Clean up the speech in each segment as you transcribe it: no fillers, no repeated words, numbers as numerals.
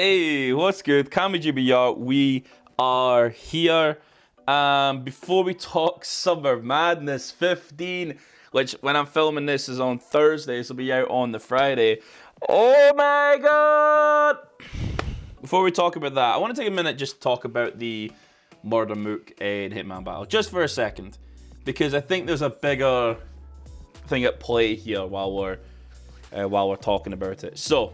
Hey, what's good? Cammygbr, we are here. Before we talk Summer Madness 15, which when I'm filming this is on Thursday, so it'll be out on the Friday. Oh my god! Before we talk about that, I want to take a minute just to talk about the Murder Mook and Hitman battle, just for a second, because I think there's a bigger thing at play here while we're talking about it. So,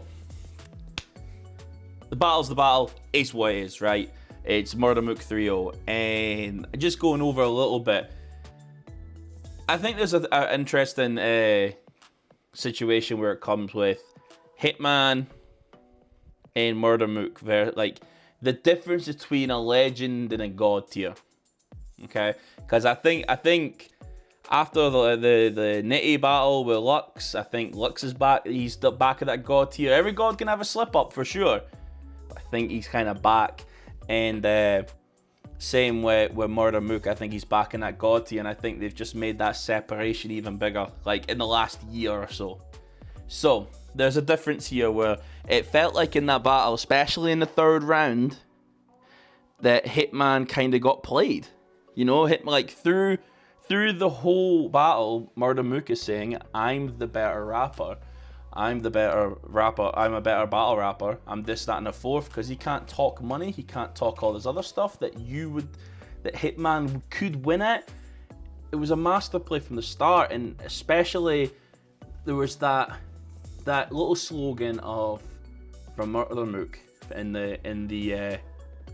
the battle's the battle, it's what it is, right? It's Murder Mook 3-0, and just going over a little bit, I think there's an interesting situation where it comes with Hitman and Murder Mook, like the difference between a legend and a god tier, okay? Because I think after the Nitty battle with Lux, I think Lux is back. He's the back of that god tier. Every god can have a slip up for sure. I think he's kind of back, and same with Murder Mook. I think he's back in that god tier, and I think they've just made that separation even bigger, like in the last year or so. So there's a difference here where it felt like in that battle, especially in the third round, that Hitman kind of got played. You know, like through the whole battle, Murder Mook is saying, "I'm the better rapper. I'm the better rapper. I'm a better battle rapper. I'm this, that, and the fourth," because he can't talk money. He can't talk all this other stuff that Hitman could win at. It was a master play from the start, and especially there was that little slogan from Murder Mook in the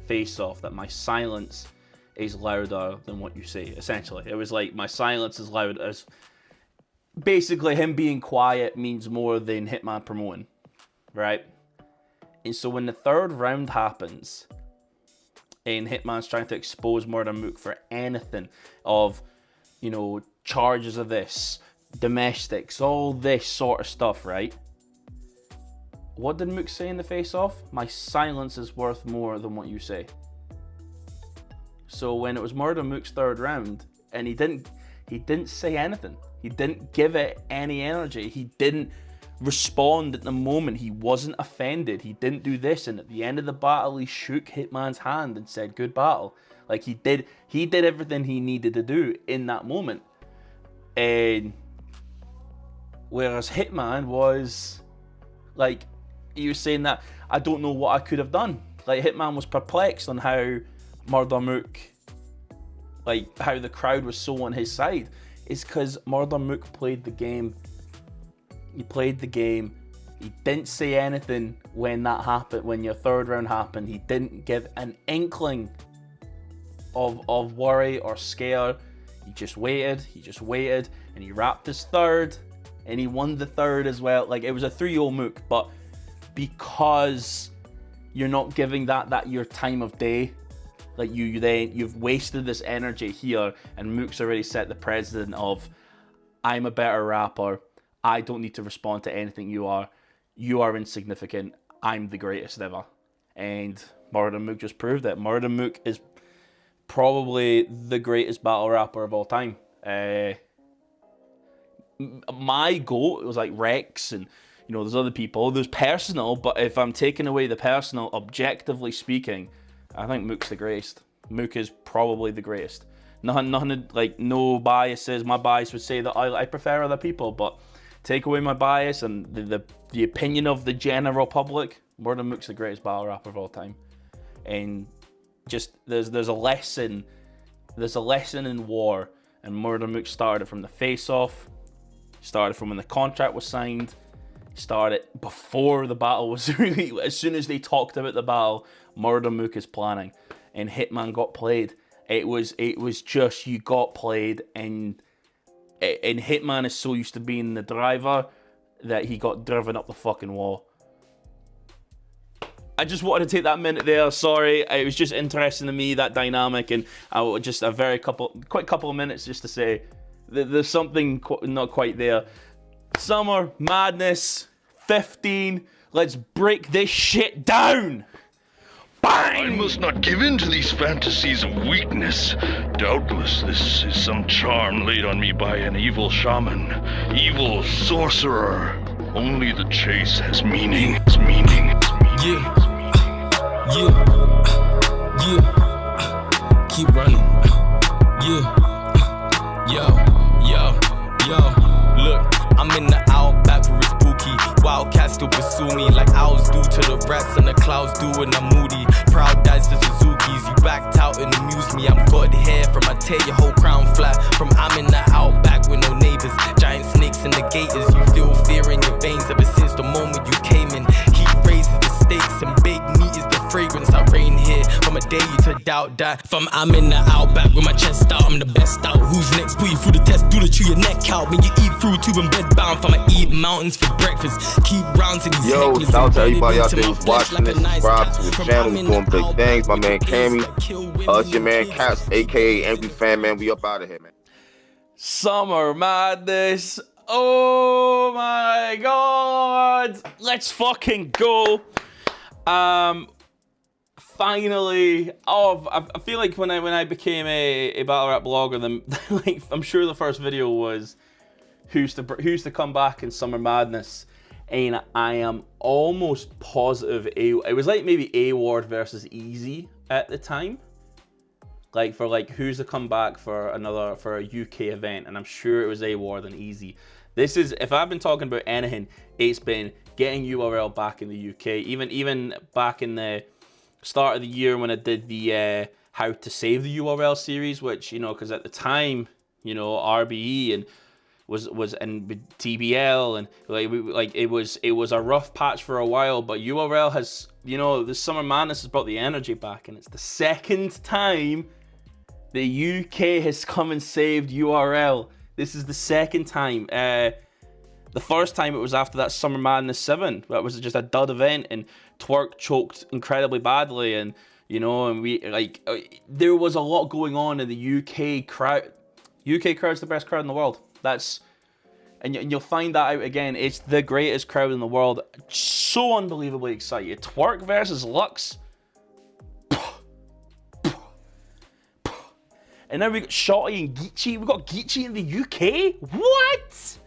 face off, that my silence is louder than what you say. Essentially, it was like my silence is loud as. Basically, him being quiet means more than Hitman promoting, right? And so when the third round happens, and Hitman's trying to expose Murder Mook for anything of, you know, charges of this, domestics, all this sort of stuff, right? What did Mook say in the face-off? My silence is worth more than what you say. So when it was Murder Mook's third round, and he didn't say anything. He didn't give it any energy. He didn't respond at the moment. He wasn't offended. He didn't do this. And at the end of the battle, he shook Hitman's hand and said, "Good battle." Like he did everything he needed to do in that moment. And whereas Hitman was like, he was saying that, "I don't know what I could have done." Like Hitman was perplexed on how Murder Mook, like how the crowd was so on his side. It's because Murder Mook played the game. He played the game. He didn't say anything when that happened, when your third round happened. He didn't give an inkling of worry or scare. He just waited, and he wrapped his third, and he won the third as well. Like, it was a 3-0 Mook, but because you're not giving that your time of day, like you've wasted this energy here, and Mook's already set the precedent of, I'm a better rapper. I don't need to respond to anything you are. You are insignificant. I'm the greatest ever. And Murder Mook just proved it. Murder Mook is probably the greatest battle rapper of all time. My goal was like Rex, and you know, there's other people. There's personal, but if I'm taking away the personal, objectively speaking, I think Mook's the greatest. Mook is probably the greatest. Nothing like, no biases. My bias would say that I prefer other people, but take away my bias and the opinion of the general public, Murder Mook's the greatest battle rapper of all time. And just there's a lesson in war, and Murder Mook started from the face-off, started from when the contract was signed, started before the battle was really. As soon as they talked about the battle, Murder Mook is planning, and Hitman got played. It was just, you got played, and Hitman is so used to being the driver that he got driven up the fucking wall. I just wanted to take that minute there. Sorry, it was just interesting to me, that dynamic, and I would just quick couple of minutes just to say that there's something not quite there. Summer Madness 15. Let's break this shit down. Bang! I must not give in to these fantasies of weakness. Doubtless this is some charm laid on me by an evil shaman, evil sorcerer. Only the chase has meaning. Yeah. Keep running. Look, I'm in the outback where it's spooky. Wildcats still pursue me like owls do to the rats and the clouds do when I'm moody. Proud dads to Suzuki's, you backed out and amuse me. I'm good hair from I tear your whole crown flat. From I'm in the outback with no neighbors, giant snakes in the gators. You feel fear in your veins ever since the moment you came in. Heat raises the stakes and baked meat is the fragrance. I reign here from a day you to doubt that. From I'm in the outback with my chest out, I'm the best out. Who's next? Put you through the test, do to chew your neck out. When you eat through tube and bed bound, from I eat mountains for breakfast. Keep rounds in these Yo, shout out to everybody out there who's watching this. Subscribe to the channel. We're doing big things. My man Cammy. It's your man Caps, aka Angry Fan Man. We up out of here, man. Summer Madness. Oh my god. Let's fucking go. Finally, I feel like when I became a battle rap blogger, then like I'm sure the first video was who's to come back in Summer Madness, and I am almost positive it was like maybe A-Ward versus Easy at the time, like for like who's to come back for a UK event, and I'm sure it was A-Ward and Easy. This is, if I've been talking about anything, it's been getting URL back in the UK. Even back in the start of the year when I did the how to save the URL series, which, you know, because at the time, you know, RBE and was and TBL and it was a rough patch for a while, but URL has, you know, the Summer Madness has brought the energy back, and it's the second time the UK has come and saved URL. This is the second time. The first time it was after that Summer Madness 7. That was just a dud event, and TWORK choked incredibly badly, and you know, and we there was a lot going on in the UK crowd. UK crowd's the best crowd in the world. And you'll find that out again. It's the greatest crowd in the world. So unbelievably excited. TWORK versus Lux. And now we got Shotty and GEECHI. We got GEECHI in the UK. What?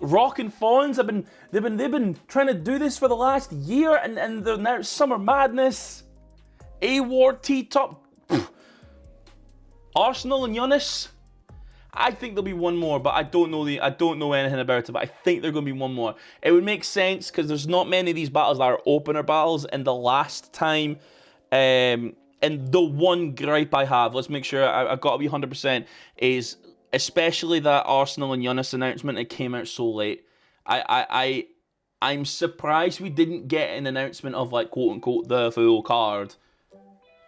Rock and FONZ they've been trying to do this for the last year, and they're now Summer Madness. A-Ward T-Top. Arsenal and YUNUS. I think there'll be one more, but I don't know anything about it, but I think there's gonna be one more. It would make sense because there's not many of these battles that are opener battles, and the last time and the one gripe I have, let's make sure I've got to be 100%, is especially that Arsenal and YUNUS announcement that came out so late. I'm surprised we didn't get an announcement of, like, quote unquote the full card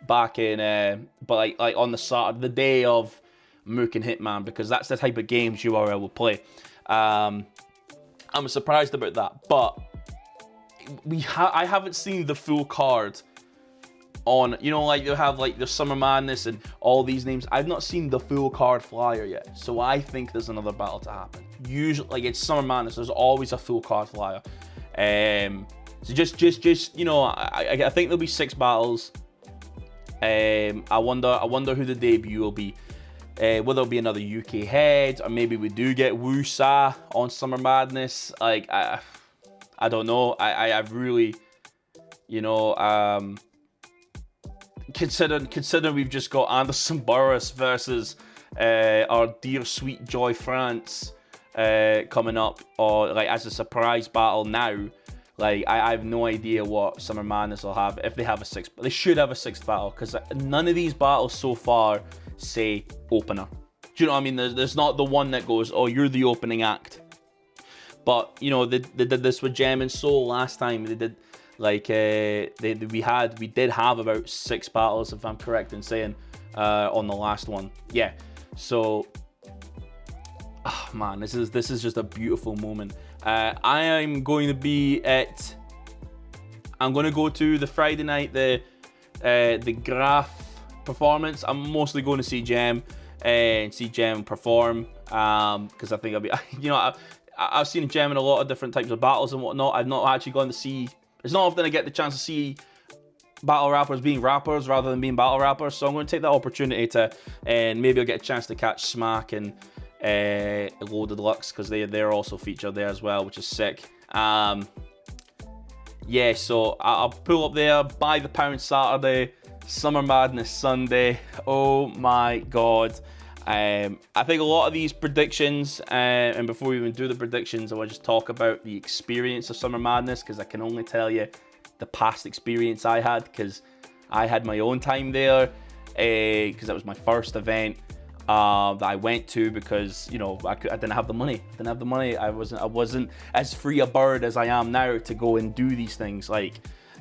back in but like on the day of MOOK and HITMAN, because that's the type of games URL will play. I'm surprised about that, but I haven't seen the full card on, you know, like you have like the Summer Madness and all these names. I've not seen the full card flyer yet, so I think there's another battle to happen. Usually, like, it's Summer Madness, there's always a full card flyer. So just you know, I think there'll be 6 battles. I wonder who the debut will be. Whether it'll be another UK head, or maybe we do get Wusa on Summer Madness. Like, I don't know. I've really, you know, considering we've just got Anderson Burris versus our dear sweet Joy France coming up, or like as a surprise battle now. Like, I have no idea what Summer Madness will have, if they have a 6th. But they should have a 6th battle, because none of these battles so far say opener. Do you know what I mean? There's not the one that goes, oh, you're the opening act. But, you know, they did this with Gem and Soul last time. They did, like, we did have about 6 battles, if I'm correct in saying, on the last one. Yeah. So, oh man, this is just a beautiful moment. I am going to be at, I'm going to go to the Friday night, the Graph performance. I'm mostly going to see Gem and see Gem perform, because I think I'll be, you know, I've seen Gem in a lot of different types of battles and whatnot. I've not actually gone to see, it's not often I get the chance to see battle rappers being rappers rather than being battle rappers, so I'm going to take that opportunity to, and maybe I'll get a chance to catch Smack and Loaded Lux, because they're also featured there as well, which is sick. Yeah, yeah, so I'll pull up there, buy the pound Saturday, Summer Madness Sunday. Oh my God. I think a lot of these predictions, and before we even do the predictions, I want to just talk about the experience of Summer Madness, because I can only tell you the past experience I had, because I had my own time there, because that was my first event that I went to, because, you know, I didn't have the money. I wasn't as free a bird as I am now to go and do these things, like,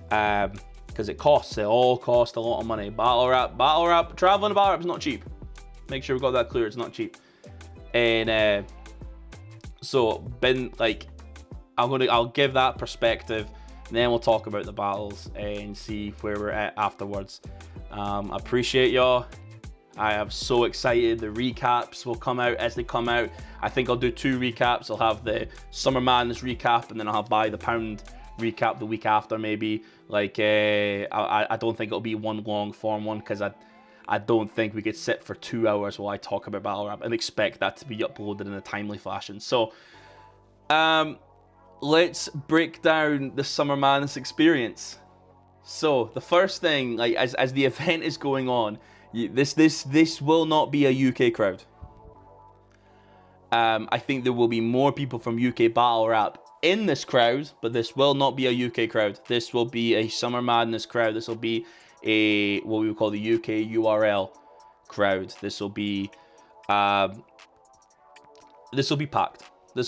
because it all costs a lot of money. Battle rap, traveling to battle rap is not cheap. Make sure we got that clear, it's not cheap. And so I'll give that perspective, and then we'll talk about the battles and see where we're at afterwards. I appreciate y'all. I am so excited. The recaps will come out as they come out. I think I'll do 2 recaps. I'll have the Summer Madness recap, and then I'll have Buy the Pound recap the week after, maybe. Like, I don't think it'll be one long form one, because I don't think we could sit for 2 hours while I talk about battle rap and expect that to be uploaded in a timely fashion. So, let's break down the Summer Madness experience. So, the first thing, like, as the event is going on, this will not be a UK crowd. I think there will be more people from UK battle rap in this crowd, but this will not be a UK crowd. This will be a Summer Madness crowd. This will be what we would call the UK URL crowd. This will be packed. This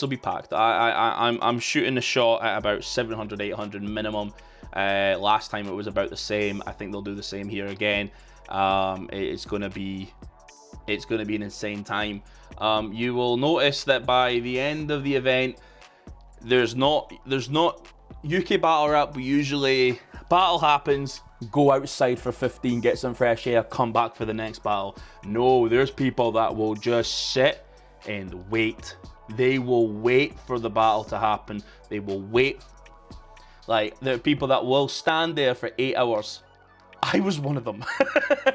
will be packed. I'm shooting a shot at about 700, 800 minimum. Last time it was about the same. I think they'll do the same here again. It's gonna be an insane time. You will notice that by the end of the event, there's not UK battle rap. We usually, battle happens, go outside for 15, get some fresh air, come back for the next battle. No, there's people that will just sit and wait. They will wait for the battle to happen. They will wait. Like, there are people that will stand there for 8 hours. I was one of them.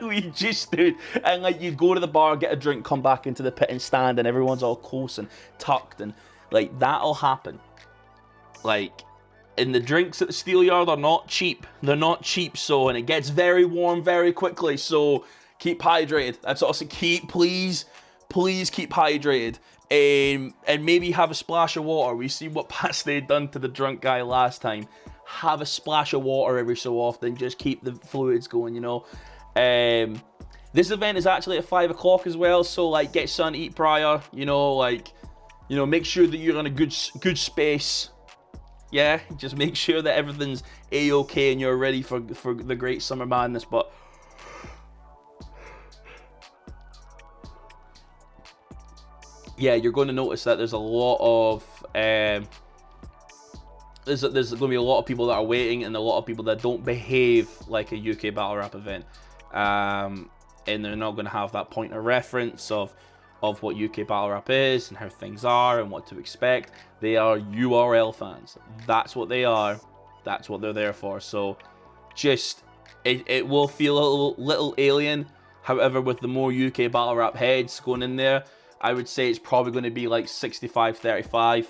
We just stood, and like, you go to the bar, get a drink, come back into the pit and stand, and everyone's all close and tucked, and like, that'll happen. Like, and the drinks at the Steelyard are not cheap. They're not cheap, so, and it gets very warm very quickly, so keep hydrated. That's also please keep hydrated. And maybe have a splash of water. We see what Pastay done to the drunk guy last time. Have a splash of water every so often. Just keep the fluids going, you know. This event is actually at 5 o'clock as well, so like, get something to eat prior, you know, like, you know, make sure that you're in a good space. Yeah, just make sure that everything's a-okay and you're ready for the great Summer Madness. But yeah, you're going to notice that there's a lot of there's going to be a lot of people that are waiting, and a lot of people that don't behave like a UK battle rap event, and they're not going to have that point of reference of what UK battle rap is and how things are and what to expect. They are URL fans. That's what they are. That's what they're there for. So just, it will feel a little alien. However, with the more UK battle rap heads going in there, I would say it's probably going to be like 65-35,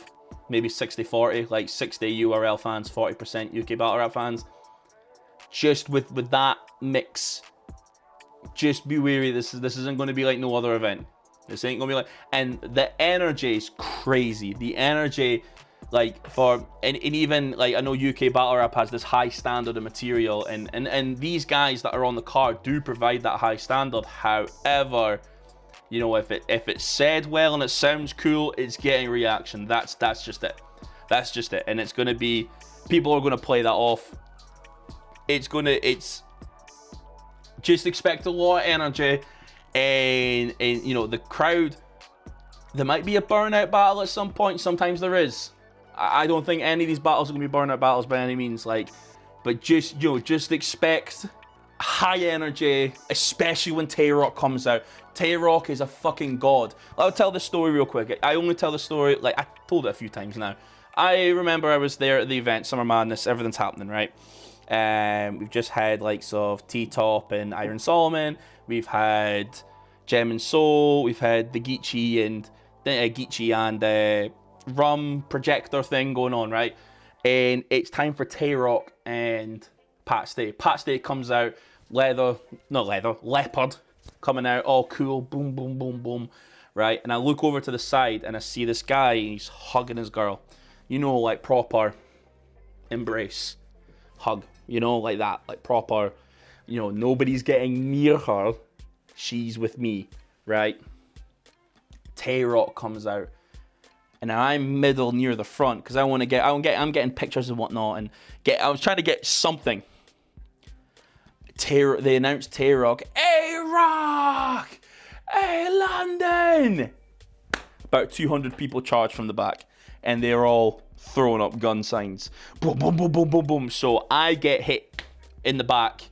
maybe 60-40, like 60 URL fans, 40% UK battle rap fans. Just with that mix, just be wary. This isn't going to be like no other event. This ain't going to be like, and the energy is crazy. The energy, like, and even, like, I know UK battle rap has this high standard of material, and these guys that are on the card do provide that high standard. However, you know, if it's said well and it sounds cool, it's getting reaction. That's just it. That's just it. And it's going to be, people are going to play that off. It's just expect a lot of energy, and you know, the crowd, there might be a burnout battle at some point. Sometimes there is. I don't think any of these battles are going to be burnout battles by any means, like, but just, you know, just expect high energy, especially when TWORK comes out. TWORK is a fucking god. I'll tell the story real quick. I only tell the story, like, I told it a few times now. I remember I was there at the event, Summer Madness, everything's happening, right? We've just had likes of T-Top and Iron Solomon. We've had Gem and Soul. We've had the GEECHI and Rum projector thing going on, right? and it's time for TWORK and Pat Stay. Pat Stay comes out, leopard coming out, all cool, boom, boom, boom, boom, right? And I look over to the side and I see this guy, and he's hugging his girl. You know, like proper embrace, hug, you know, like that, like proper, you know, nobody's getting near her, she's with me, right? TWORK comes out, and I'm middle near the front because I'm getting pictures and whatnot, and I was trying to get something. They announced TWORK, hey Rock, hey London. About 200 people charged from the back, and they're all throwing up gun signs. Boom, boom, boom, boom, boom, boom. So I get hit in the back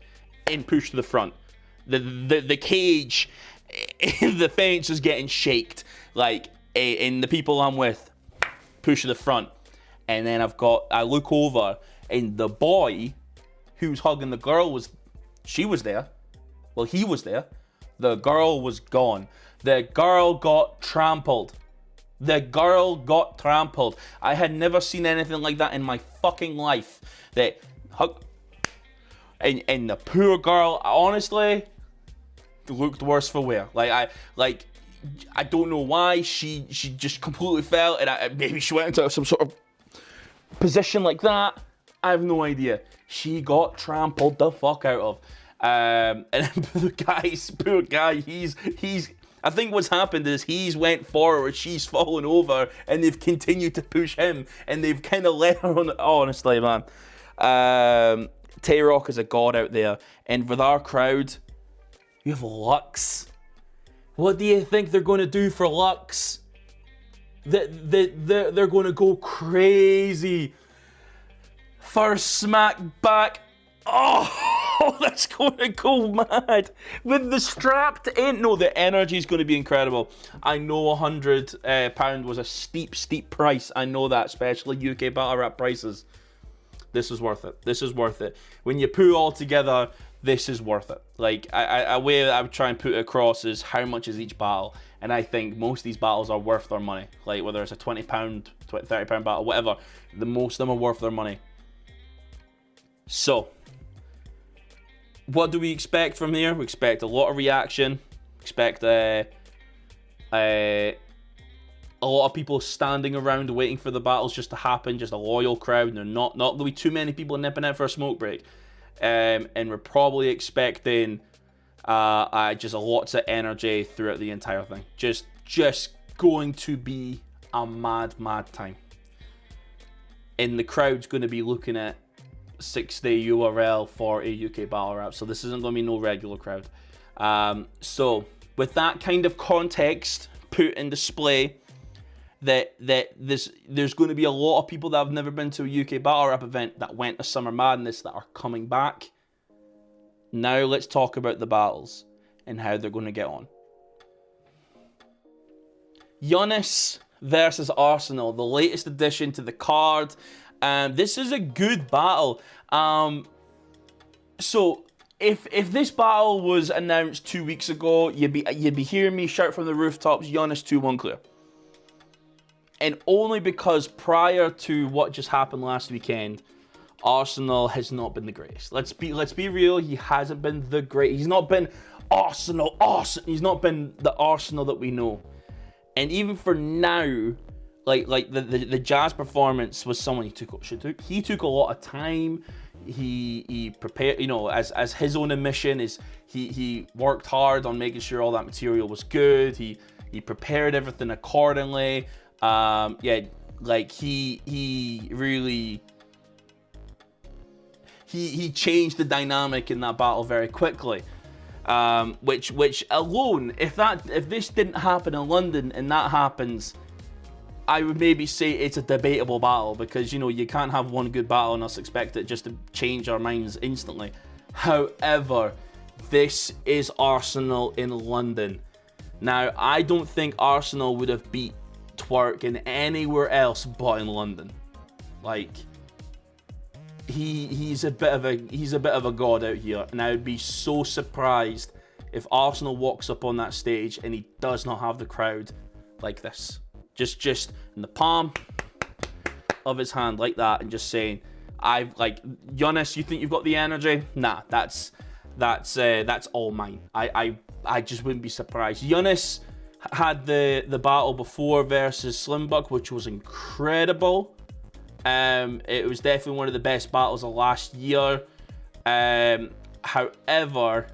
and pushed to the front. The cage, the fence is getting shaked. Like, and the people I'm with push to the front. And then I look over, and the boy who's hugging the girl she was there. Well, he was there. The girl was gone. The girl got trampled. The girl got trampled. I had never seen anything like that in my fucking life. That hug, and the poor girl, honestly, looked worse for wear. I don't know why she just completely fell, and maybe she went into some sort of position like that. I have no idea. She got trampled the fuck out of. And the poor guy, he's I think what's happened is he's went forward, she's fallen over, and they've continued to push him, and they've kind of let her on. Honestly, man. TWORK is a god out there, and with our crowd, you have Lux. What do you think they're going to do for Lux? They're going to go crazy. First smack back. Oh, that's going to go mad. With the strapped in. No, the energy is going to be incredible. I know £100 was a steep price. I know that, especially UK battle rap prices. This is worth it. This is worth it. When you put it all together, this is worth it. Like, a way that I would try and put it across is how much is each battle. And I think most of these battles are worth their money. Like, whether it's a £20, £30 battle, whatever. Most of them are worth their money. So, what do we expect from here? We expect a lot of reaction. Expect a lot of people standing around waiting for the battles just to happen. Just a loyal crowd. And there's not going to be too many people nipping out for a smoke break. And we're probably expecting just lots of energy throughout the entire thing. Just going to be a mad time. And the crowd's going to be looking at 6-day URL for a UK battle rap, so this isn't going to be no regular crowd. So with that kind of context put in display, that there's going to be a lot of people that have never been to a UK battle rap event that went to Summer Madness that are coming back. Now let's talk about the battles and how they're going to get on. YUNUS versus Arsenal, the latest addition to the card. This is a good battle. So if this battle was announced 2 weeks ago, you'd be hearing me shout from the rooftops, YUNUS 2-1 clear. And only because prior to what just happened last weekend, Arsenal has not been the greatest. Let's be real. He hasn't been the great. He's not been Arsenal. He's not been the Arsenal that we know. And even for now, like the Jazz performance was someone he took a lot of time. He prepared, you know, as his own admission is he worked hard on making sure all that material was good. He prepared everything accordingly. Like he really he changed the dynamic in that battle very quickly. Which alone, if this didn't happen in London and that happens, I would maybe say it's a debatable battle, because, you know, you can't have one good battle and us expect it just to change our minds instantly. However, this is Arsenal in London. Now, I don't think Arsenal would have beat TWORK in anywhere else but in London. Like, he's a bit of a god out here, and I would be so surprised if Arsenal walks up on that stage and he does not have the crowd like this. Just in the palm, of his hand like that and just saying, YUNUS, you think you've got the energy? Nah, that's all mine. I just wouldn't be surprised. YUNUS had the battle before versus Slimbuck, which was incredible. It was definitely one of the best battles of last year. However,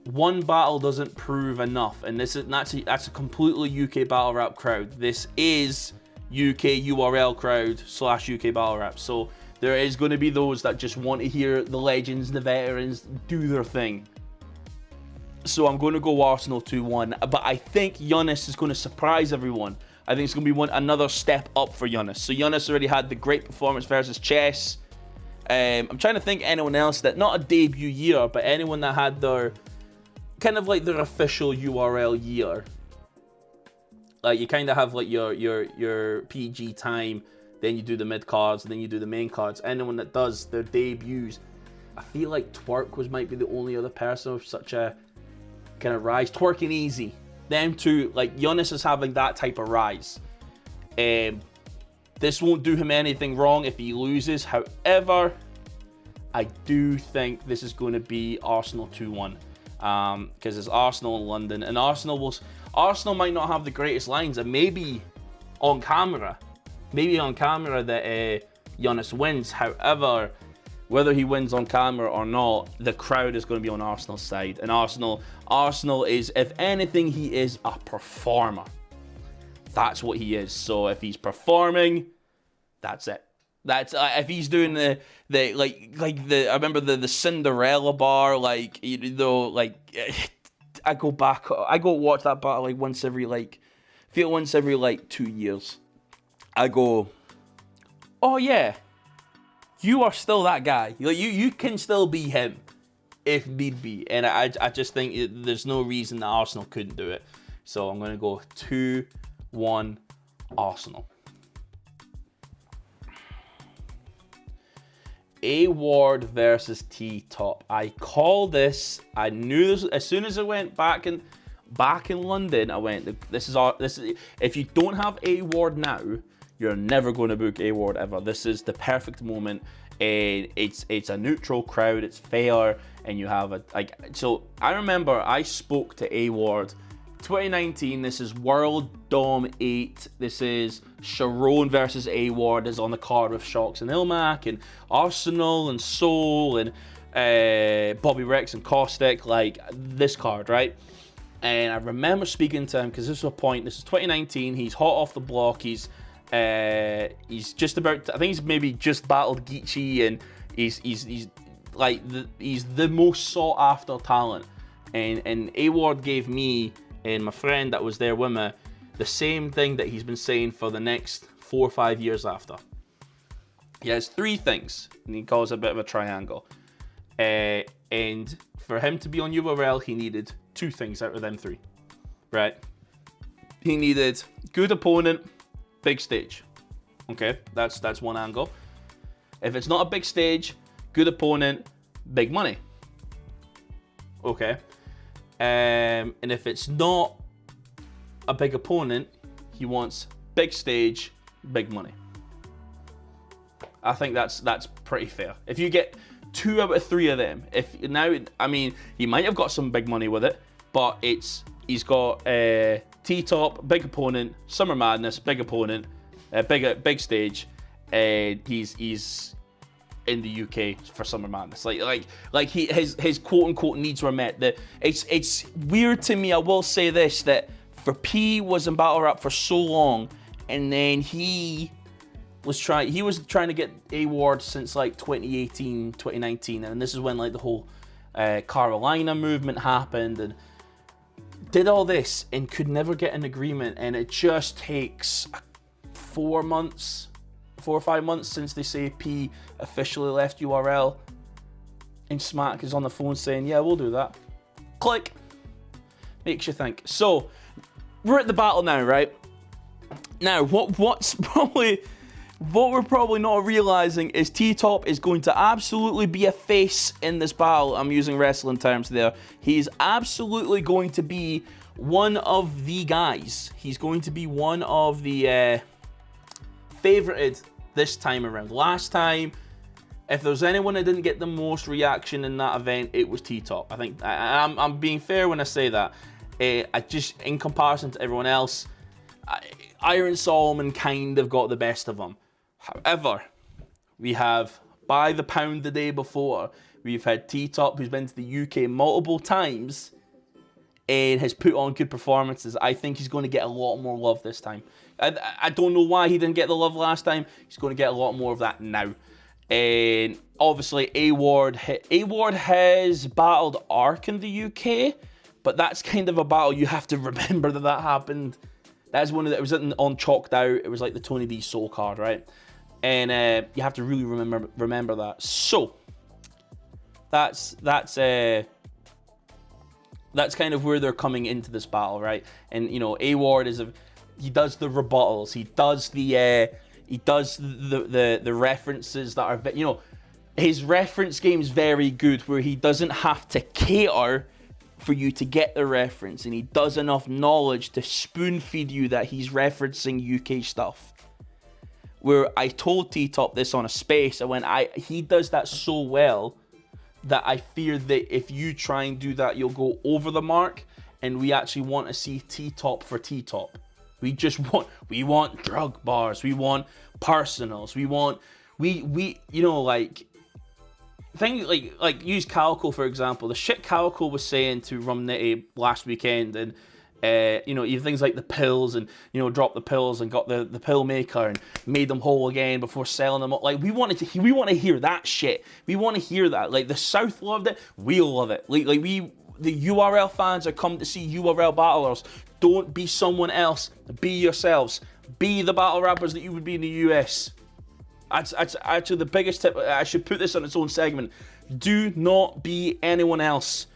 one battle doesn't prove enough, and that's a completely UK battle rap crowd. This is UK URL crowd / UK battle rap. So there is going to be those that just want to hear the legends and the veterans do their thing. So I'm going to go Arsenal 2-1, but I think YUNUS is going to surprise everyone. I think it's going to be another step up for YUNUS. So YUNUS already had the great performance versus Chess. I'm trying to think anyone else that, not a debut year, but anyone that had their kind of like their official URL year. Like you kind of have like your PG time, then you do the mid cards, and then you do the main cards. Anyone that does their debuts, I feel like TWORK might be the only other person with such a kind of rise. TWORK and Easy, them two, like YUNUS is having that type of rise. This won't do him anything wrong if he loses. However, I do think this is going to be Arsenal 2-1. Because it's Arsenal in London, and Arsenal might not have the greatest lines, and maybe on camera that YUNUS wins. However, whether he wins on camera or not, the crowd is going to be on Arsenal's side, and Arsenal is, if anything, he is a performer. That's what he is. So if he's performing, that's it. That's if he's doing the I remember the Cinderella bar, like, you know, like I go watch that battle like once every 2 years. I go, oh yeah, you are still that guy. Like you can still be him if need be, and I just think there's no reason that Arsenal couldn't do it. So I'm gonna go 2-1 Arsenal. A Ward versus T-Top. I call this. I knew this as soon as I went back in London. I went. This is. If you don't have A Ward now, you're never going to book A Ward ever. This is the perfect moment. It's a neutral crowd. It's fair, and you have a like. So I remember I spoke to A Ward. 2019, this is World Dom 8. This is Sharon versus A Ward is on the card with Shocks and Ilmac and Arsenal and Soul and Bobby Rex and Caustic, like this card, right? And I remember speaking to him because this was a point. This is 2019. He's hot off the block. He's just about to, I think he's maybe just battled GEECHI, and he's like he's the most sought after talent. And A Ward gave me and my friend that was there with me the same thing that he's been saying for the next 4 or 5 years after. He has 3 things, and he calls it a bit of a triangle. And for him to be on URL, he needed 2 things out of them 3, right? He needed good opponent, big stage. Okay, that's one angle. If it's not a big stage, good opponent, big money. Okay. And if it's not a big opponent, he wants big stage, big money. I think that's pretty fair. If you get 2 out of 3 of them, I mean, he might have got some big money with it, but he's got T-Top, big opponent, Summer Madness, big opponent, big stage, and he's in the UK for Summer Madness. Like his quote unquote needs were met. It's weird to me, I will say this, that for P was in battle rap for so long, and then he was trying to get A Ward since like 2018, 2019, and this is when like the whole Carolina movement happened, and did all this and could never get an agreement, and it just takes 4 or 5 months since they say P officially left URL, and Smack is on the phone saying, yeah, we'll do that. Click. Makes you think. So we're at the battle now, right? Now, what we're probably not realizing is T-Top is going to absolutely be a face in this battle. I'm using wrestling terms there. He's absolutely going to be one of the guys. He's going to be one of the favorited this time around. Last time, if there was anyone that didn't get the most reaction in that event, it was T-Top. I think I'm being fair when I say that. I just, in comparison to everyone else, Iron Solomon kind of got the best of them. However, we have, by the pound the day before, we've had T-Top, who's been to the UK multiple times and has put on good performances. I think he's going to get a lot more love this time. I don't know why he didn't get the love last time. He's going to get a lot more of that now. And obviously, A-Ward has battled Ark in the UK, but that's kind of a battle you have to remember that happened. That's one of the, it was on Chalked Out. It was like the Tony D Soul card, right? And you have to really remember that. So that's kind of where they're coming into this battle, right? And you know, A-Ward he does the rebuttals, he does the references that are, you know, his reference game is very good, where he doesn't have to cater for you to get the reference, and he does enough knowledge to spoon feed you that he's referencing UK stuff. Where I told T-Top this on a space, he does that so well that I fear that if you try and do that, you'll go over the mark, and we actually want to see T-Top for T-Top. We want drug bars, we want personals, we you know, like things like use Kaale, for example. The shit Kaale was saying to Rumnitty last weekend, and you know, even things like the pills, and you know, dropped the pills and got the pill maker and made them whole again before selling them. Like we want to hear that shit. We want to hear that. Like the South loved it, we love it. Like the URL fans are come to see URL battlers. Don't be someone else. Be yourselves. Be the battle rappers that you would be in the US. That's actually the biggest tip. I should put this on its own segment. Do not be anyone else.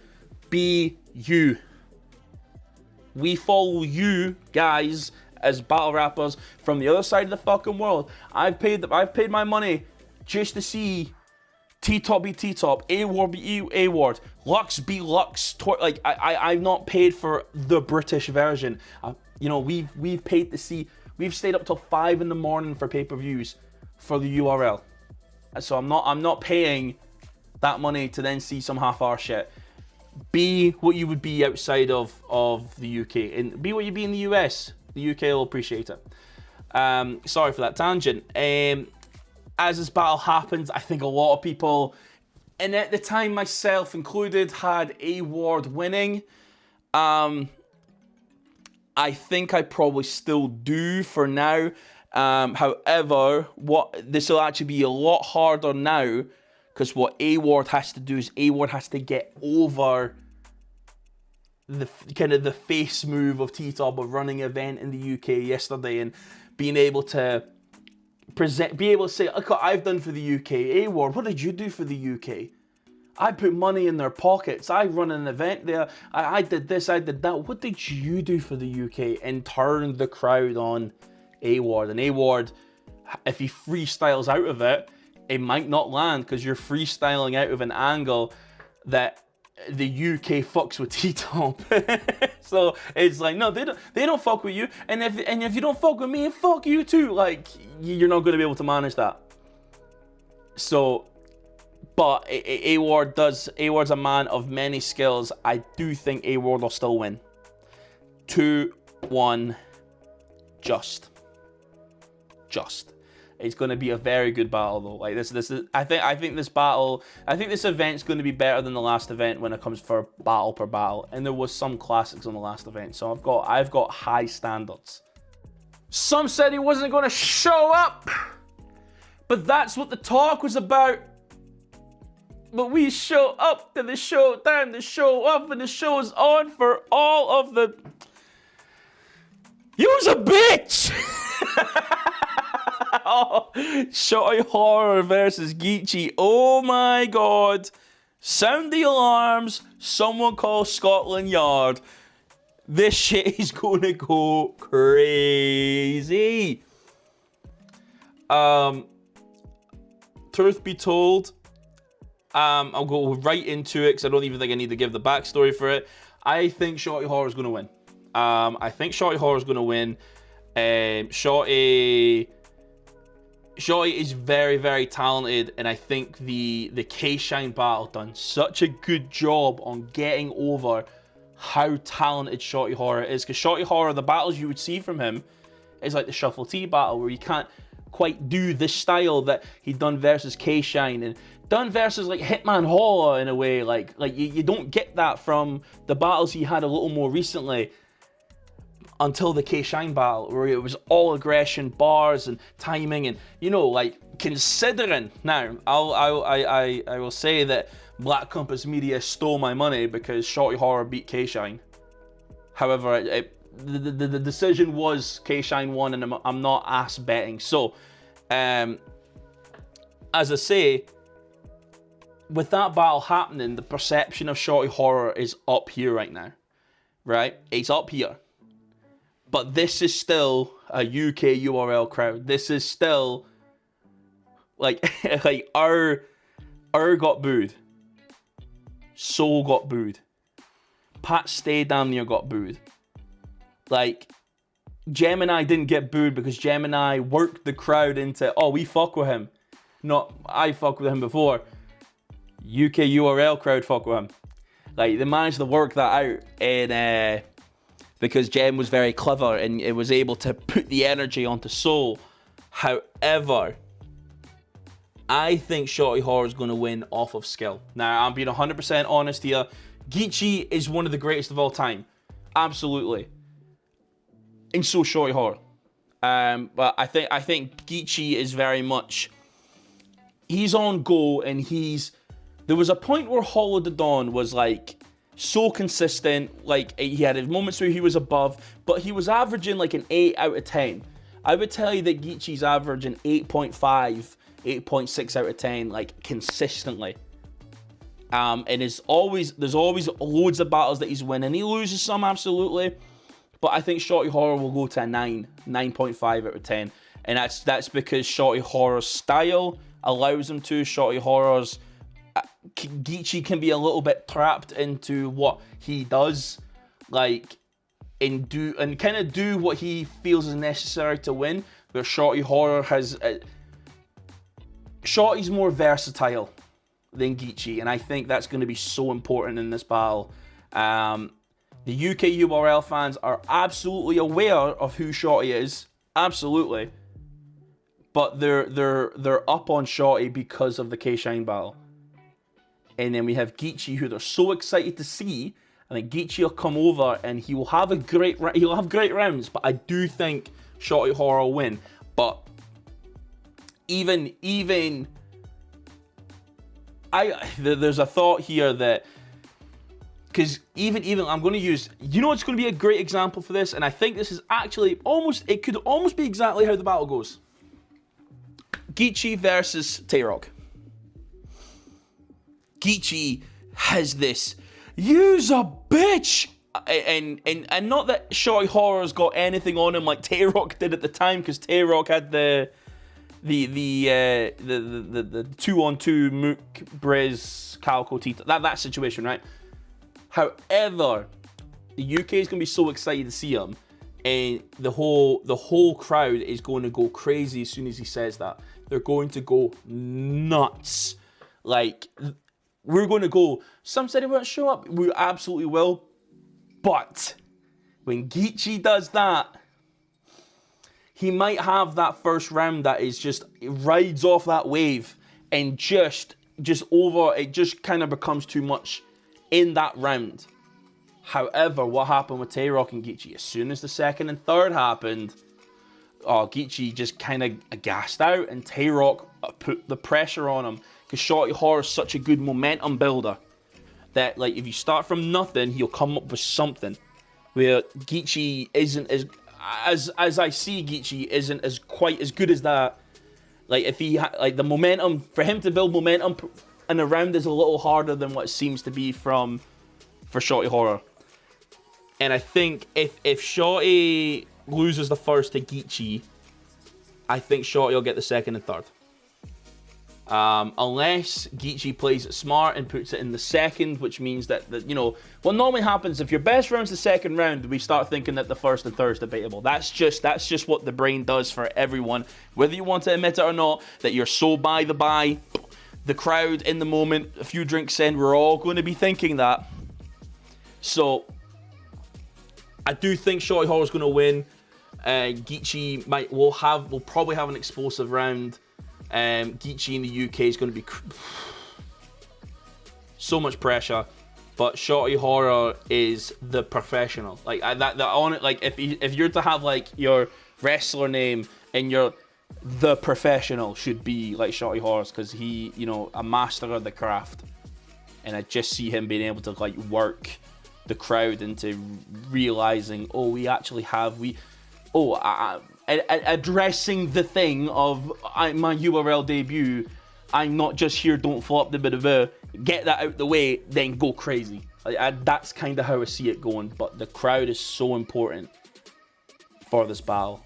Be you. We follow you guys as battle rappers from the other side of the fucking world. I've paid my money just to see T-Top be T-Top, A-Ward be A-Ward, Lux be Lux. Like I've not paid for the British version. You know, we've paid to see. We've stayed up till 5 in the morning for pay-per-views for the URL. So I'm not paying that money to then see some half-hour shit. Be what you would be outside of the UK, and be what you'd be in the US. The UK will appreciate it. Sorry for that tangent. As this battle happens, I think a lot of people, and at the time myself included, had A-Ward winning. I think I probably still do for now. However, this will actually be a lot harder now, because what A-Ward has to do is A-Ward has to get over the kind of the face move of T-Top of running an event in the UK yesterday and being able to be able to say, look what I've done for the UK. A-Ward, what did you do for the UK? I put money in their pockets. I run an event there. I did this, I did that. What did you do for the UK? And turned the crowd on A-Ward. And A-Ward, if he freestyles out of it, it might not land, because you're freestyling out of an angle that the UK fucks with T-Top. So it's like, no, they don't fuck with you, and if you don't fuck with me, fuck you too. Like, you're not going to be able to manage that. So, but A-Ward's a man of many skills. I do think A-Ward will still win. 2-1, just. It's going to be a very good battle, though. Like this is. I think this event's going to be better than the last event when it comes for battle per battle. And there was some classics on the last event, so I've got high standards. Some said he wasn't going to show up, but that's what the talk was about. But we show up to the show time to show up, and the show's on for all of the. You's a bitch. Oh, Shotty Horror versus GEECHI. Oh my god. Sound the alarms. Someone call Scotland Yard. This shit is gonna go crazy. Truth be told, I'll go right into it because I don't even think I need to give the backstory for it. I think Shotty Horror is gonna win. I think Shotty Horror is gonna win. Shotty Shotty is very, very talented, and I think the K-Shine battle done such a good job on getting over how talented Shotty Horror is. Because Shotty Horror, the battles you would see from him is like the Shuffle T battle, where you can't quite do the style that he'd done versus K-Shine and done versus like Hitman Holla in a way. Like you don't get that from the battles he had a little more recently. Until the K-Shine battle, where it was all aggression, bars, and timing, and you know, like considering now, I will say that Black Compass Media stole my money because Shotty Horror beat K-Shine. However, the decision was K-Shine won, and I'm not ass betting. So, as I say, with that battle happening, the perception of Shotty Horror is up here right now, right? It's up here. But this is still a UK URL crowd. This is still like like our got booed. Soul got booed. Pat Stay damn near got booed. Like Gemini didn't get booed because Gemini worked the crowd into, oh, we fuck with him. Not I fuck with him before. UK URL crowd fuck with him. Like they managed to work that out, and because Gem was very clever and it was able to put the energy onto Soul. However, I think Shotty Horror is going to win off of skill. Now, I'm being 100% honest here. GEECHI is one of the greatest of all time. Absolutely. And so Shotty Horror. But I think GEECHI is very much... He's on go, and there was a point where Hollow the Dawn was like... so consistent, like he had his moments where he was above, but he was averaging like an 8 out of 10. I would tell you that GEECHI's averaging 8.5, 8.6 out of 10, like consistently. And there's always loads of battles that he's winning. He loses some, absolutely, but I think Shotty Horror will go to a 9.5 out of 10, and that's because Shotty Horror's style allows him to. Shotty Horror's GEECHI can be a little bit trapped into what he does, like, and kind of do what he feels is necessary to win. Where Shotty Horror has, Shotty's more versatile than GEECHI, and I think that's going to be so important in this battle. The UK URL fans are absolutely aware of who Shotty is, absolutely, but they're up on Shotty because of the K-Shine battle. And then we have GEECHI, who they're so excited to see. I think GEECHI will come over and he'll have great rounds. But I do think Shotty Horror will win. But there's a thought here that, because even I'm going to use, you know, it's going to be a great example for this, and I think this is actually it could almost be exactly how the battle goes. GEECHI versus TWORK. GEECHI has this, you's a bitch, and not that Shotty Horror's got anything on him like TWORK did at the time, because TWORK had the 2-on-2 MOOK Briz Kaale Tita, that situation, right? However, the UK is gonna be so excited to see him, and the whole crowd is going to go crazy as soon as he says that. They're going to go nuts. Like, we're going to go, some said he won't show up. We absolutely will. But when GEECHI does that, he might have that first round that is just, it rides off that wave and just kind of becomes too much in that round. However, what happened with TWORK and GEECHI, as soon as the second and third happened, GEECHI just kind of gassed out, and TWORK put the pressure on him, because Shotty Horror is such a good momentum builder that, like, if you start from nothing, he'll come up with something. Where GEECHI isn't as I see GEECHI isn't as quite as good as that. Like, if he like the momentum for him to build momentum in a round is a little harder than what it seems to be for Shotty Horror. And I think if Shotty loses the first to GEECHI, I think Shotty will get the second and third. Unless Geechee plays it smart and puts it in the second, which means that, you know, what normally happens if your best round's the second round, we start thinking that the first and third is debatable. That's just what the brain does for everyone, whether you want to admit it or not, that you're so by the by. The crowd in the moment, a few drinks in, we're all going to be thinking that. So, I do think Shotty Horror's going to win. Geechee will probably have an explosive round. Geechee in the UK is going to be so much pressure, but Shotty Horror is the professional. Like if you're to have like your wrestler name and the professional should be like Shotty Horrors, because he, you know, a master of the craft, and I just see him being able to like work the crowd into realizing, oh, we actually have addressing the thing of my URL debut. I'm not just here, don't flop the bit of get that out the way, then go crazy. That's kind of how I see it going, but the crowd is so important for this battle.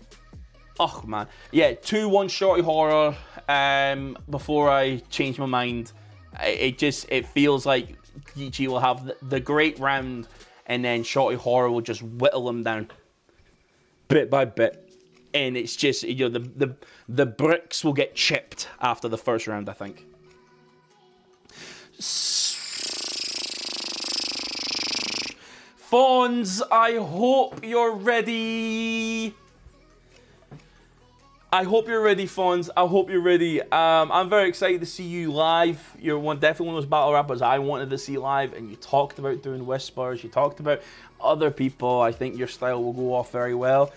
Oh man, yeah, 2-1 Shotty Horror. Before I change my mind, it feels like Geechee will have the great round, and then Shotty Horror will just whittle him down bit by bit. And it's just, you know, the bricks will get chipped after the first round, I think. FONZ, I hope you're ready. I hope you're ready, FONZ. I hope you're ready. I'm very excited to see you live. You're definitely one of those battle rappers I wanted to see live, and you talked about doing whispers. You talked about other people. I think your style will go off very well.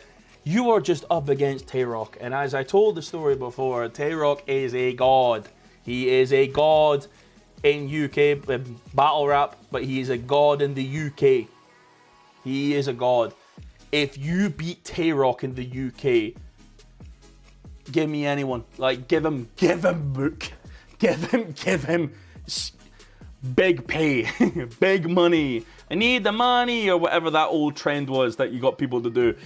You are just up against TWORK, and as I told the story before, TWORK is a god. He is a god in UK battle rap, but he is a god in the UK. He is a god. If you beat TWORK in the UK, give me anyone. Like, give him MOOK. Give him big pay, big money. I need the money, or whatever that old trend was that you got people to do.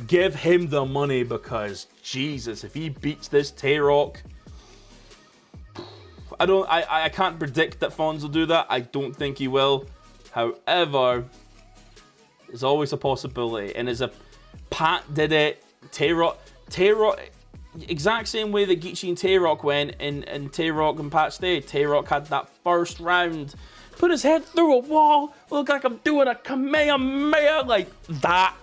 Give him the money, because Jesus, if he beats this TWORK, I can't predict that FONZ will do that. I don't think he will. However, there's always a possibility. And as a Pat did it, TWORK, exact same way that Geechee and TWORK went, and TWORK and Pat stayed. TWORK had that first round, put his head through a wall, look like I'm doing a Kamehameha, like that.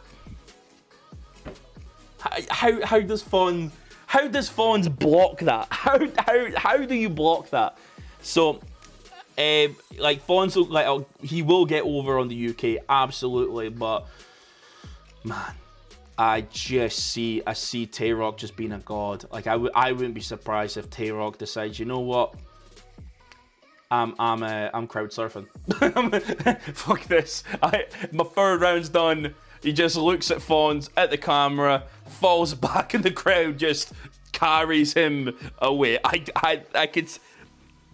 How does FONZ block that? How do you block that? So, like FONZ, he will get over on the UK, absolutely. But man, I see TWORK just being a god. Like I wouldn't be surprised if TWORK decides, you know what? I'm crowd surfing. Fuck this. My third round's done. He just looks at FONZ at the camera, falls back in the crowd, just carries him away. I could,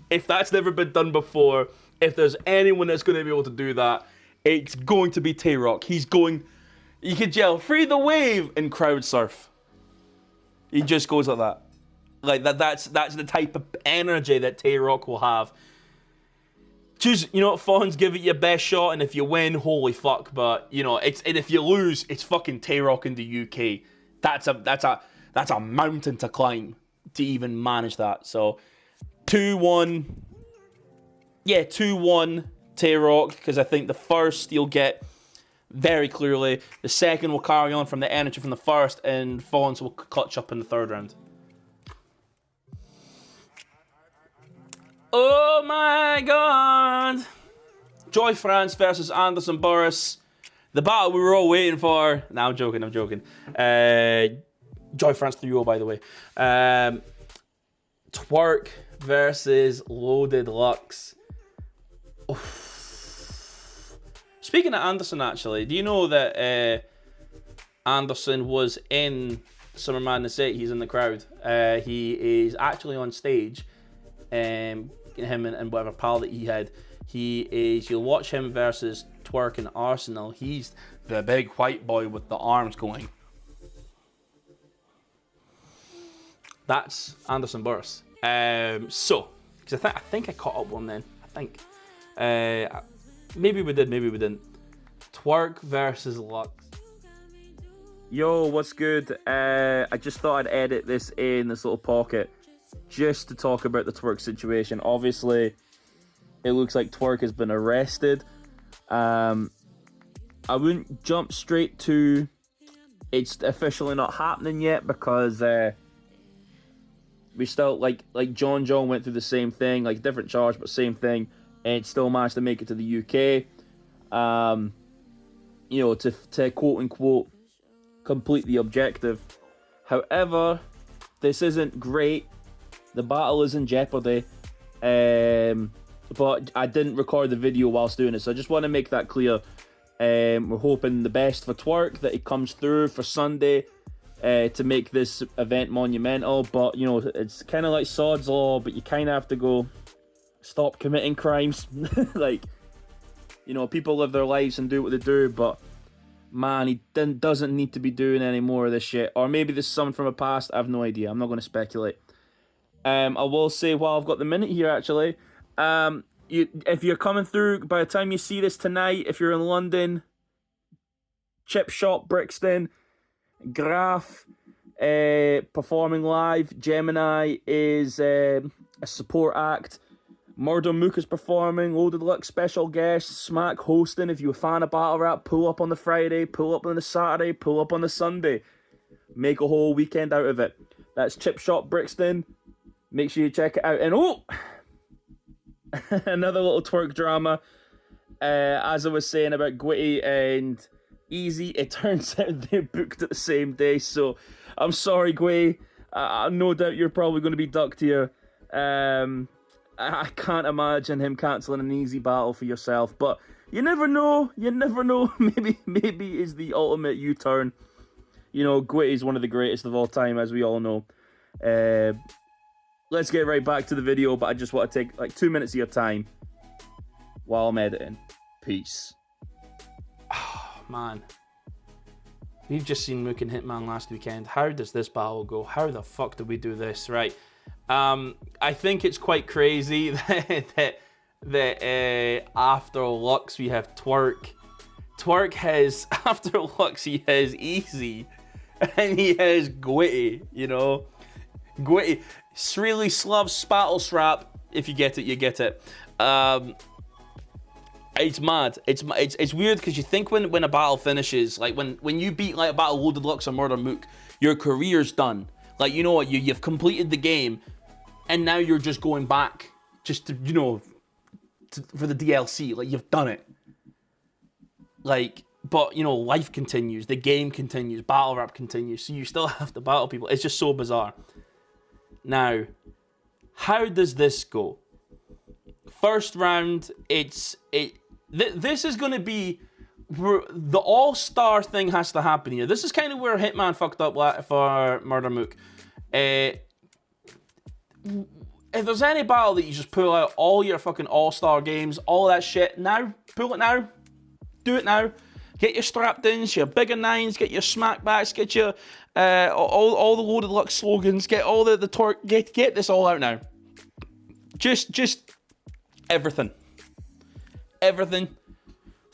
if that's never been done before, if there's anyone that's going to be able to do that, it's going to be TWORK. You could yell, "Free the wave," and crowd surf. He just goes like that. Like that's the type of energy that TWORK will have. Choose, you know what, FONZ, give it your best shot, and if you win, holy fuck. But you know, and if you lose, it's fucking TWORK in the UK. That's a mountain to climb to even manage that. So 2-1, yeah, 2-1 TWORK, because I think the first you'll get very clearly. The second will carry on from the energy from the first, and FONZ will clutch up in the third round. Oh my god! Joy France versus Anderson Burris. The battle we were all waiting for. Nah, I'm joking. Joy France 3-0, by the way. TWORK versus Loaded Lux. Oof. Speaking of Anderson, actually, do you know that Anderson was in Summer Madness 8? He's in the crowd. He is actually on stage. Him and whatever pal that he had, you'll watch him versus TWORK and Arsenal. He's the big white boy with the arms going. That's Anderson Burris. So, because I think I caught up one then. I think. Maybe we did, maybe we didn't. TWORK versus Lux. Yo, what's good? I just thought I'd edit this in this little pocket just to talk about the TWORK situation. Obviously, it looks like TWORK has been arrested. I wouldn't jump straight to it's officially not happening yet because we still, like John went through the same thing, like different charge, but same thing, and still managed to make it to the UK. You know, to quote unquote completely objective. However, this isn't great. The battle is in jeopardy. But I didn't record the video whilst doing it, so I just want to make that clear. We're hoping the best for TWORK, that it comes through for Sunday to make this event monumental. But, you know, it's kind of like Sod's Law, but you kind of have to go, stop committing crimes. Like, you know, people live their lives and do what they do, but man, he doesn't need to be doing any more of this shit. Or maybe this is something from a past, I have no idea. I'm not going to speculate. I will say, while I've got the minute here, actually, if you're coming through, by the time you see this tonight, if you're in London, Chip Shop, Brixton, Graf, performing live. Gemini is a support act. Murder Mook is performing. Loaded Luck special guest. Smack hosting. If you're a fan of battle rap, pull up on the Friday, pull up on the Saturday, pull up on the Sunday. Make a whole weekend out of it. That's Chip Shop, Brixton. Make sure you check it out. And another little TWORK drama. As I was saying about Gwitty and Easy, it turns out they booked it the same day. So I'm sorry, Gwitty. No doubt you're probably going to be ducked here. I can't imagine him cancelling an Easy battle for yourself. But you never know. You never know. Maybe it's the ultimate U-turn. You know, Gwitty's one of the greatest of all time, as we all know. Let's get right back to the video, but I just want to take like 2 minutes of your time while I'm editing. Peace. Oh, man. We've just seen Mook and Hitman last weekend. How does this battle go? How the fuck do we do this? Right. I think it's quite crazy that after Lux we have TWORK. TWORK has, after Lux he has Easy, and he has Gwitty, you know. Gwitty, Sreely Slav Spattle Srap. If you get it, you get it. It's mad. It's weird because you think when a battle finishes, like when you beat like a battle Loaded Lux or Murder Mook, your career's done. Like, you know what, you've completed the game, and now you're just going back just to, you know, for the DLC. Like, you've done it. Like, but, you know, life continues, the game continues, battle rap continues, so you still have to battle people. It's just so bizarre. Now, how does this go? First round, this is going to be where the all-star thing has to happen here. This is kind of where Hitman fucked up for Murder Mook. If there's any battle that you just pull out all your fucking all-star games, all that shit, now, pull it now, do it now. Get your strapped-ins, your bigger nines, get your smackbacks, get your all the Loaded Luck slogans, get all the TWORK, get this all out now. Just everything. Everything.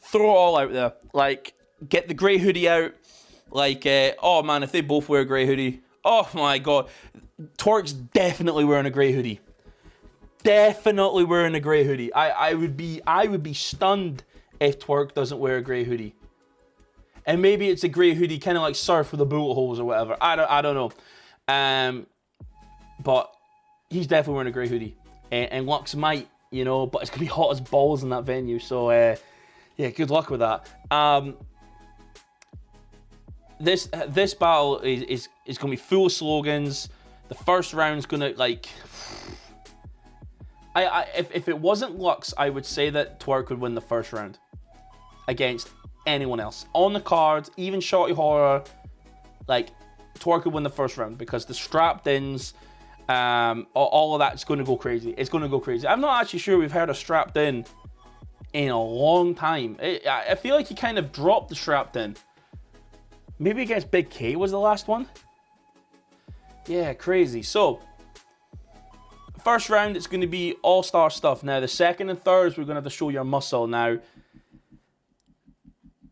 Throw it all out there. Like, get the grey hoodie out. Like, oh man, if they both wear a grey hoodie, oh my god. TWORK's definitely wearing a grey hoodie. Definitely wearing a grey hoodie. I would be stunned if TWORK doesn't wear a grey hoodie. And maybe it's a grey hoodie, kind of like Surf with the bullet holes or whatever. I don't know. But he's definitely wearing a grey hoodie. And Lux might, you know, but it's going to be hot as balls in that venue. So, yeah, good luck with that. This battle is going to be full of slogans. The first round's going to, like... If it wasn't Lux, I would say that TWORK would win the first round against anyone else. On the card, even Shotty Horror, like, TWORK would win the first round because the strapped-ins, all of that's going to go crazy. It's going to go crazy. I'm not actually sure we've heard a strapped-in in a long time. I feel like he kind of dropped the strapped-in. Maybe against Big K was the last one? Yeah, crazy. So, first round, it's going to be all-star stuff. Now, the second and thirds, we're going to have to show your muscle. Now,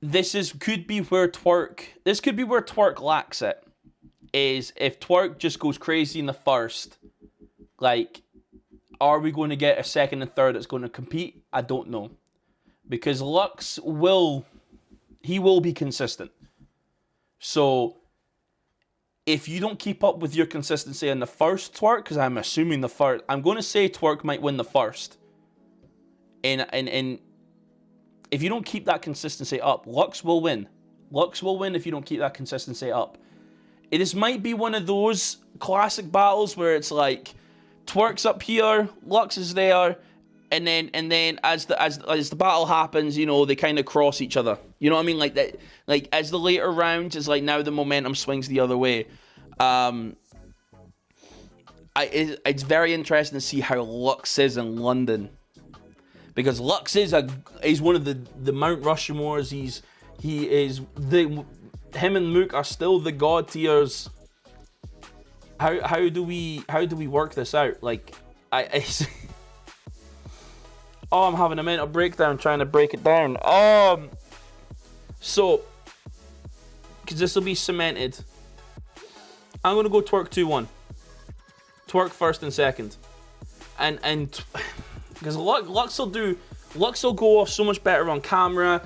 this could be where TWORK lacks it. Is if TWORK just goes crazy in the first, like, are we going to get a second and third that's going to compete? I don't know. Because Lux will be consistent. So, if you don't keep up with your consistency in the first TWORK, because I'm assuming I'm going to say TWORK might win the first. And if you don't keep that consistency up, Lux will win. Lux will win if you don't keep that consistency up. This might be one of those classic battles where it's like TWORK's up here, Lux is there, and then as the battle happens, you know, they kind of cross each other. You know what I mean? Like that. Like as the later rounds is like now the momentum swings the other way. It's very interesting to see how Lux is in London, because Lux is one of the Mount Rushmores. Him and Mook are still the god tiers. How do we work this out? Like oh, I'm having a mental breakdown trying to break it down. So, because this will be cemented, I'm gonna go TWORK 2-1. TWORK first and second, and because Lux will go off so much better on camera.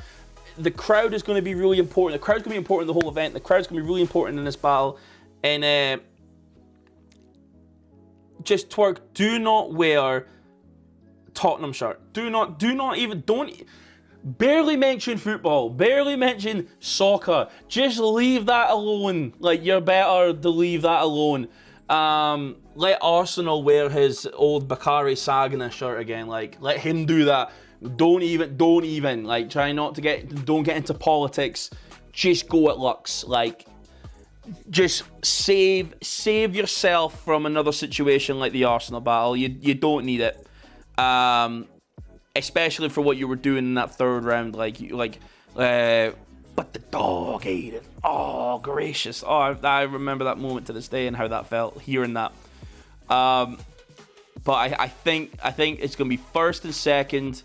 The crowd is going to be really important. The crowd's going to be important in the whole event. The crowd's going to be really important in this battle. And just TWORK, do not wear Tottenham shirt. Barely mention football. Barely mention soccer. Just leave that alone. Like, you're better to leave that alone. Let Arsenal wear his old Bakary Sagana shirt again. Like, let him do that. Don't even like try not to don't get into politics. Just go at Lux. Like, just save yourself from another situation like the Arsenal battle. You don't need it, especially for what you were doing in that third round. But the dog ate it. Oh, gracious. Oh, I remember that moment to this day and how that felt hearing that. But I think it's gonna be first and second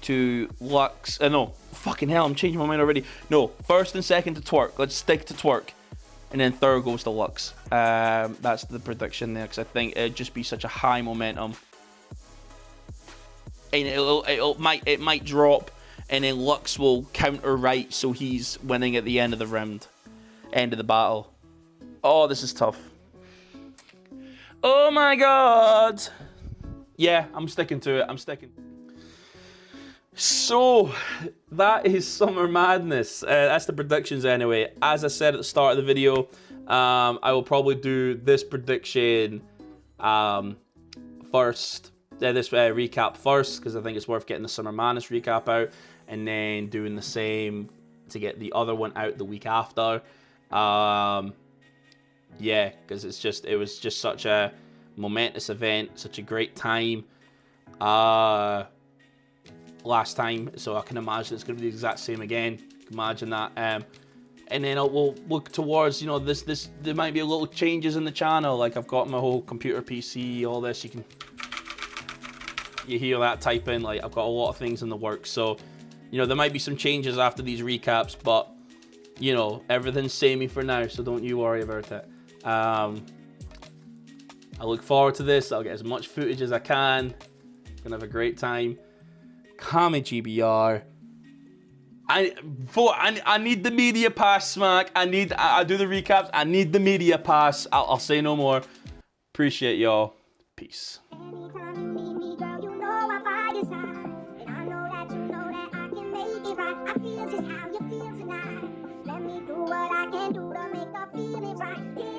to Lux. No, fucking hell, I'm changing my mind already. No, first and second to TWORK. Let's stick to TWORK. And then third goes to Lux. That's the prediction there, because I think it'd just be such a high momentum. And it might drop, and then Lux will counter right, so he's winning at the end of the round. End of the battle. Oh, this is tough. Oh my god. Yeah, I'm sticking to it. I'm sticking. So, that is Summer Madness. That's the predictions anyway. As I said at the start of the video, I will probably do this prediction first. This recap first, because I think it's worth getting the Summer Madness recap out, and then doing the same to get the other one out the week after. Yeah, because it was just such a momentous event, such a great time. Last time, so I can imagine it's going to be the exact same again. Imagine that. And then we'll look towards, you know, this. There might be a little changes in the channel. Like, I've got my whole computer PC, all this. You hear that typing. Like, I've got a lot of things in the works. So, you know, there might be some changes after these recaps, but you know, everything's samey for now. So don't you worry about it. I look forward to this. I'll get as much footage as I can. Gonna have a great time. Cammygbr. I need the media pass, Smack. I do the recaps. I need the media pass. I'll say no more. Appreciate y'all. Peace. Anytime you need me, girl, you know I'm by your side. And I know that you know that I can make it right. I feel just how you feel tonight. Let me do what I can do to make her feel it right.